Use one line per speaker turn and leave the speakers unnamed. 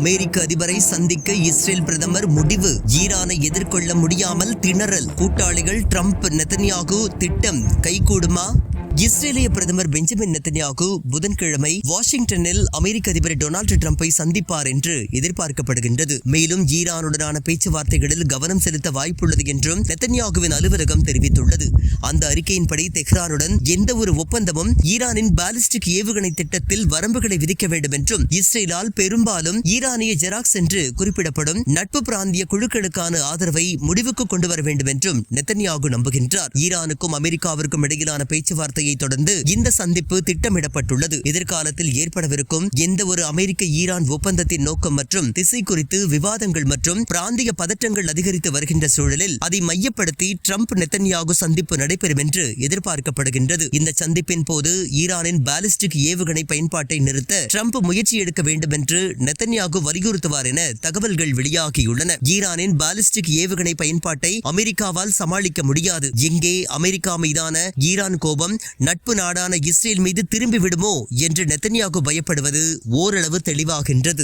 அமெரிக்க அதிபரை சந்திக்க இஸ்ரேல் பிரதமர் முடிவு. ஈரானை எதிர்கொள்ள முடியாமல் திணறல். கூட்டாளிகள் ட்ரம்ப் நெதன்யாகு திட்டம் கைகூடுமா? இஸ்ரேலிய பிரதமர் பெஞ்சமின் நெதன்யாகு புதன்கிழமை வாஷிங்டனில் அமெரிக்க அதிபர் டொனால்டு ட்ரம்பை சந்திப்பார் என்று எதிர்பார்க்கப்படுகின்றது. மேலும் ஈரானுடனான பேச்சுவார்த்தைகளில் கவனம் செலுத்த வாய்ப்புள்ளது என்றும் நெதன்யாகுவின் அலுவலகம் தெரிவித்துள்ளது. அந்த அறிக்கையின்படி தெஹ்ரானுடன் எந்த ஒரு ஒப்பந்தமும் ஈரானின் பாலிஸ்டிக் ஏவுகணை திட்டத்தில் வரம்புகளை விதிக்க வேண்டும் என்றும் இஸ்ரேலால் பெரும்பாலும் ஈரானிய ஜெராக்ஸ் என்று குறிப்பிடப்படும் நட்பு பிராந்திய குழுக்களுக்கான ஆதரவை முடிவுக்கு கொண்டு வர வேண்டும் என்றும் நெதன்யாகு நம்புகின்றார். ஈரானுக்கும் அமெரிக்காவிற்கும் இடையிலான பேச்சுவார்த்தை தொடர்ந்து இந்த சந்திப்பு திட்டமிடப்பட்டுள்ளது. எதிர்காலத்தில் ஏற்படவிருக்கும் எந்த ஒரு அமெரிக்க ஈரான் ஒப்பந்தத்தின் நோக்கம் மற்றும் திசை குறித்து விவாதங்கள் மற்றும் பிராந்திய பதற்றங்கள் அதிகரித்து வருகின்ற சூழலில் அதை மையப்படுத்தி ட்ரம்ப் நெதன்யாகு சந்திப்பு நடைபெறும் என்று எதிர்பார்க்கப்படுகின்றது. இந்த சந்திப்பின் போது ஈரானின் பாலிஸ்டிக் ஏவுகணை பயன்பாட்டை நிறுத்த ட்ரம்ப் முயற்சி எடுக்க வேண்டும் என்று நெதன்யாகு வலியுறுத்துவார் என தகவல்கள் வெளியாகியுள்ளன. ஈரானின் பாலிஸ்டிக் ஏவுகணை பயன்பாட்டை அமெரிக்காவால் சமாளிக்க முடியாது. எங்கே அமெரிக்கா மீதான ஈரான் கோபம் நட்பு நாடான இஸ்ரேல் மீது திரும்பி விடுமோ என்று நெதன்யாகு பயப்படுவது ஓரளவு தெளிவாகின்றது.